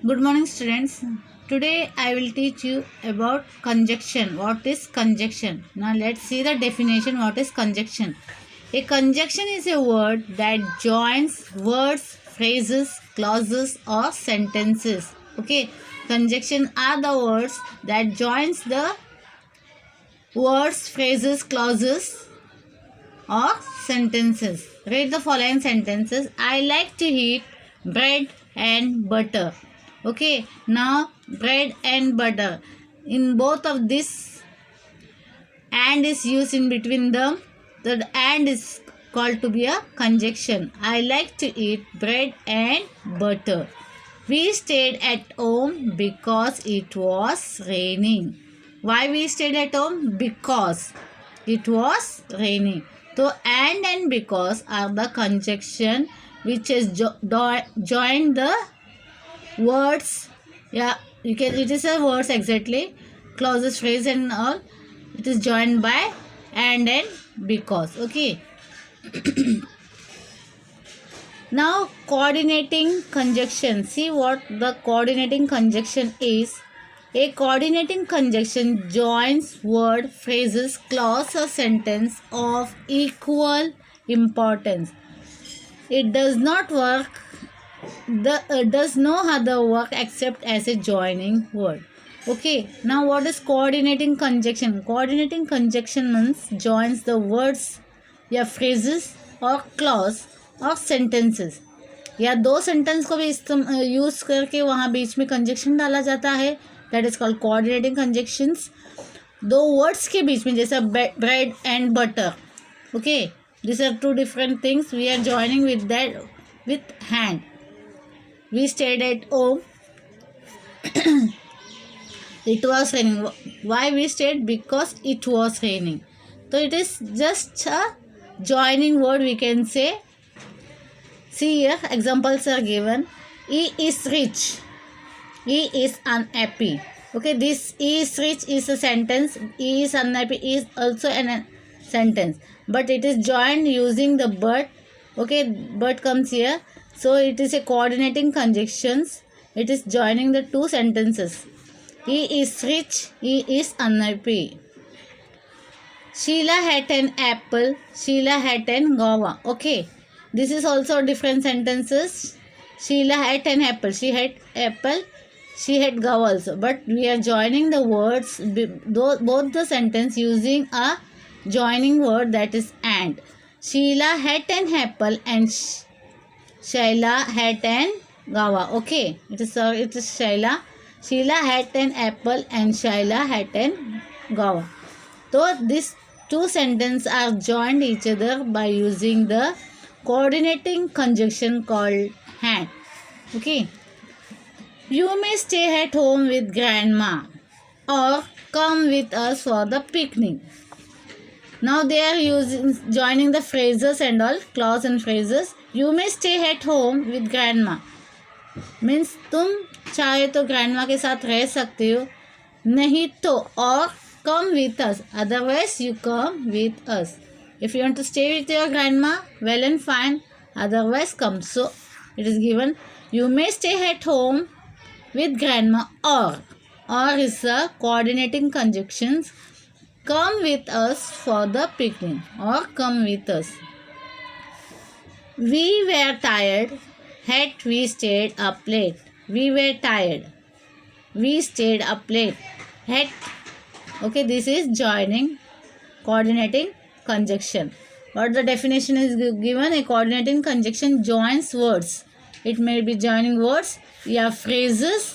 Good morning, students. Today I will teach you about conjunction. What is conjunction? Now let's see the definition. What is conjunction? A conjunction is a word that joins words, phrases, clauses, or sentences. Okay, conjunction are the words that joins the words, phrases, clauses, or sentences. Read the following sentences. I like to eat bread and butter. Okay, now bread and butter. In both of this, and is used in between them. The and is called to be a conjunction. I like to eat bread and butter. We stayed at home because it was raining. Why we stayed at home? Because it was raining. So and because are the conjunction which is joined the words. Yeah, you can. It is a words exactly. Clauses, phrase, and all. It is joined by and because. Okay. Now coordinating conjunction. See what the coordinating conjunction is. A coordinating conjunction joins word, phrases, clause or sentence of equal importance. It does not work. Does no other work except as a joining word. Okay. Now what is coordinating conjunction? Coordinating conjunction means joins the words या phrases और clause और sentences या दो sentence को भी use करके वहाँ बीच में कंजक्शन डाला जाता है. That is called coordinating conjunctions. दो वर्ड्स के बीच में जैसा bread and butter. Okay, this are two different things. We are joining with that with hand. We stayed at home. It was raining. Why we stayed? Because it was raining. So it is just a joining word, we can say. See here, examples are given. He is rich. He is unhappy. Okay, this he is rich is a sentence. He is unhappy is also a sentence. But it is joined using the but. Okay, but comes here. So it is a coordinating conjunctions. It is joining the two sentences. He is rich. He is unhappy. Sheila had an apple. Sheila had an guava. Okay. This is also different sentences. Sheila had an apple. She had apple. She had guava also. But we are joining the words, both the sentence using a joining word that is and. Sheila had an apple and Sheila had an guava. Okay. It is Sheila. Sheila had an apple and Sheila had an guava. So these two sentences are joined each other by using the coordinating conjunction called and. Okay. You may stay at home with grandma or come with us for the picnic. Now they are joining the phrases and all, clause and phrases. You may stay at home with grandma. Means तुम चाहे तो grandma के साथ रह सकते हो, नहीं तो और come with us, otherwise you come with us. If you want to stay with your grandma, well and fine, otherwise come. So it is given you may stay at home with grandma और is the coordinating conjunctions. Come with us for the picnic और come with us. We were tired. Had we stayed up late. We were tired. We stayed up late. Had. Okay, this is joining, coordinating conjunction. What the definition is given? A coordinating conjunction joins words. It may be joining words, yeah, phrases,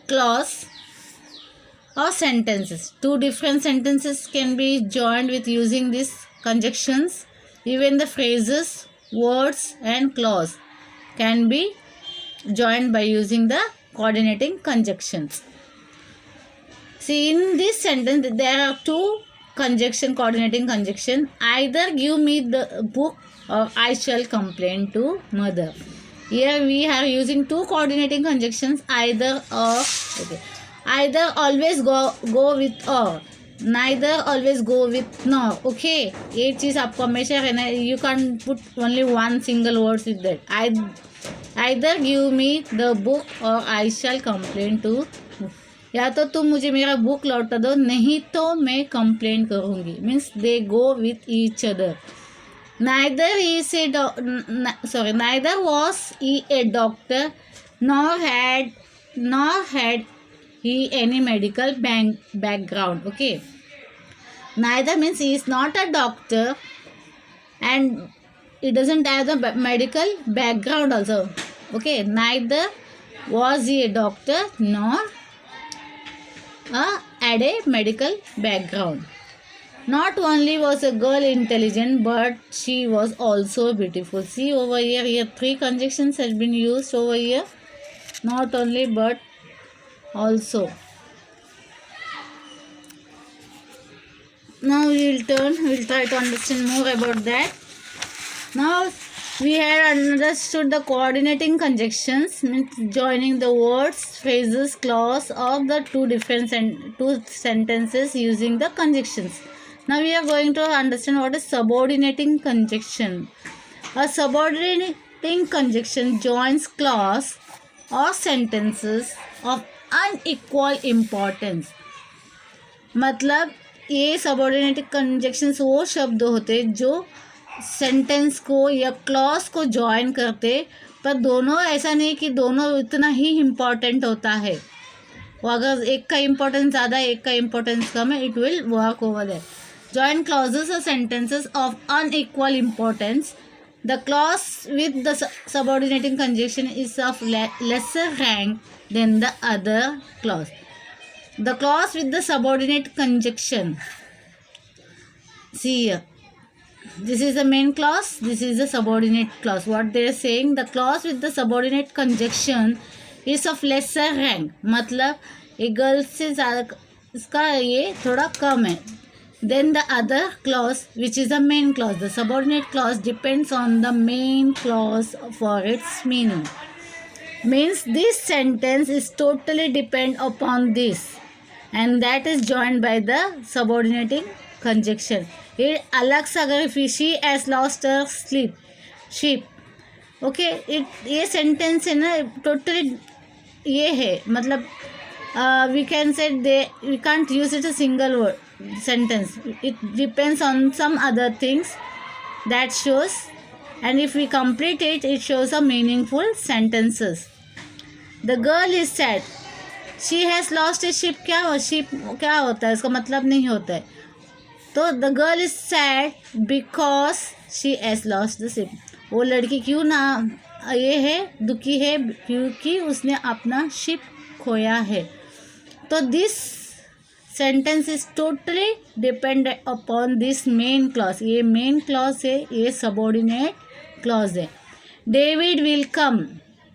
clause, or sentences. Two different sentences can be joined with using these conjunctions. Even the phrases, words, and clause can be joined by using the coordinating conjunctions. See, in this sentence there are two coordinating conjunction. Either give me the book or I shall complain to mother. Here we are using two coordinating conjunctions, either or. Okay. Either always go with or. Neither always go with nor. Okay, ये चीज़ आपको हमेशा रहना. You can't put only one single words with that. Either give me the book or I shall complain to. या तो तुम मुझे मेरा book लौटा दो, नहीं तो मैं कंप्लेन करूँगी. Means they go with each other. Neither neither was he a doctor, nor had he any medical background. Okay, neither means he is not a doctor and he doesn't have the medical background also. Okay, neither was he a doctor nor had a medical background. Not only was a girl intelligent, but she was also beautiful. See over here 3 conjunctions has been used over here. Not only but also. Now we will try to understand more about that. Now we had understood the coordinating conjunctions, means joining the words, phrases, clause of the two sentences using the conjunctions. Now we are going to understand what is subordinating conjunction. A subordinating conjunction joins clause or sentences of unequal importance. मतलब ये subordinating conjunctions वो शब्द होते जो sentence को या clause को join करते, पर दोनों ऐसा नहीं कि दोनों इतना ही इम्पॉर्टेंट होता है. वो अगर एक का इम्पोर्टेंस ज़्यादा है एक का इम्पोर्टेंस कम है, it will work over that. Join clauses or sentences of unequal importance. The clause with the subordinating conjunction is of lesser rank than the other clause. The clause with the subordinate conjunction. See here. This is the main clause. This is the subordinate clause. What they are saying, the clause with the subordinate conjunction is of lesser rank. मतलब एक girl से ज़्यादा इसका ये थोड़ा कम है. Then the other clause, which is the main clause. The subordinate clause depends on the main clause for its meaning. Means this sentence is totally depend upon this, and that is joined by the subordinating conjunction. ये अलग से अगर she has lost her sheep, okay, ये sentence है ना totally ये है, मतलब we can say we can't use it a single word sentence. It depends on some other things that shows, and if we complete it, it shows a meaningful sentences. The girl is sad. She has lost a sheep. sheep क्या होता है, इसका मतलब नहीं होता है. तो the girl is sad because she has lost the sheep. वो लड़की क्यों ना ये है दुखी है क्योंकि उसने अपना शिप खोया है. तो this sentence is totally depend upon this main clause. ये मेन क्लॉज है, ये सबऑर्डिनेट क्लॉज है. David will come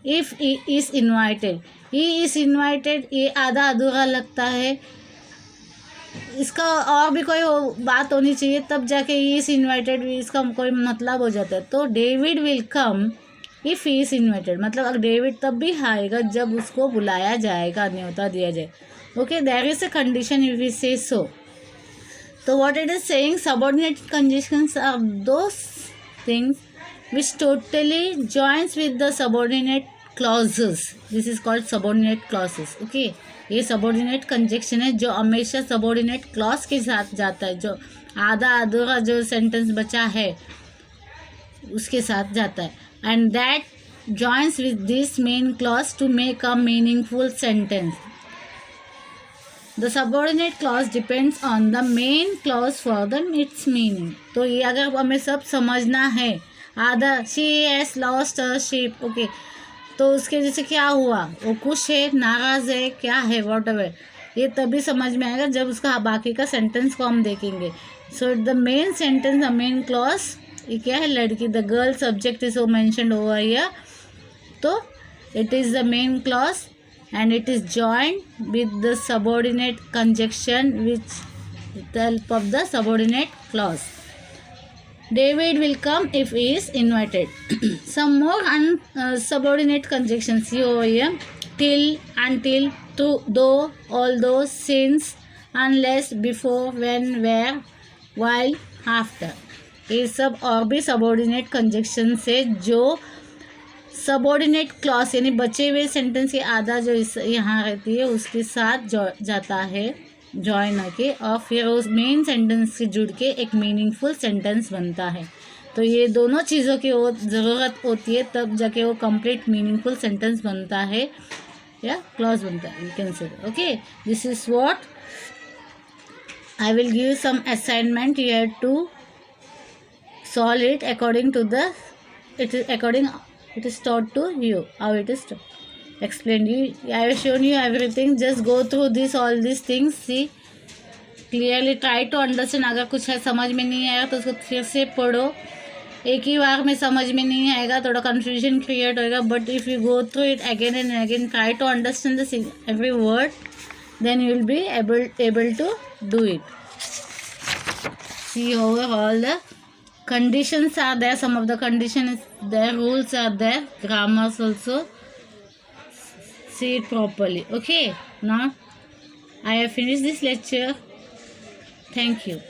if he is invited. He is invited ये आधा अधूरा लगता है, इसका और भी कोई बात होनी चाहिए तब जाके ही इज़ इन्वाइटेड इसका कोई मतलब हो जाता है. तो David will come if he is invited मतलब अगर डेविड तब भी आएगा जब उसको बुलाया जाएगा, न्योता दिया जाए. Okay, there is a condition if we say so. So what it is saying, subordinate conjunctions are those things which totally joins with the subordinate clauses. This is called subordinate clauses. Okay, ये subordinate conjunction है जो हमेशा subordinate clause के साथ जाता है, जो आधा अधूरा जो sentence बचा है उसके साथ जाता है. And that joins with this main clause to make a meaningful sentence. The subordinate clause depends on the main clause for its meaning. तो ये अगर हमें सब समझना है, आधा she has lost her sheep, okay, तो उसके जैसे क्या हुआ, वो खुश है, नाराज़ है, क्या है, whatever, ये तभी समझ में आएगा जब उसका बाकी का सेंटेंस को हम देखेंगे. So the main sentence, the main clause, ये क्या है, लड़की. The girl subject is mentioned over here, तो it is the main clause and it is joined with the subordinate conjunction with the help of the subordinate clause. David will come if he is invited. Some more subordinate conjunctions see over here. Till, until, though, although, since, unless, before, when, where, while, after. ये सब और भी subordinate conjunctions है जो subordinate clause यानी बचे हुए sentence की आधा जो इस यहाँ रहती है उसके साथ जाता है जॉइन आके, और फिर उस मेन सेंटेंस से जुड़ के एक मीनिंगफुल सेंटेंस बनता है। तो ये दोनों चीज़ों की ज़रूरत होती है तब जाके वो कंप्लीट मीनिंगफुल सेंटेंस बनता है या क्लॉज बनता है, you can say. Okay, this is what I will give some assignment. You have to solve it according to the it is taught to you how it is explained you. I have shown you everything. Just go through all these things. See clearly. Try to understand. अगर कुछ है समझ में नहीं आएगा तो उसको फिर से पढ़ो। एक ही बार में समझ में नहीं आएगा, थोड़ा कंफ्यूजन क्रिएट होएगा, but if you go through it again and again, try to understand this every word, then you will be able to do it. See over all the conditions are there, some of the conditions is there, rules are there, grammars also. See it properly. Okay, now I have finished this lecture. Thank you.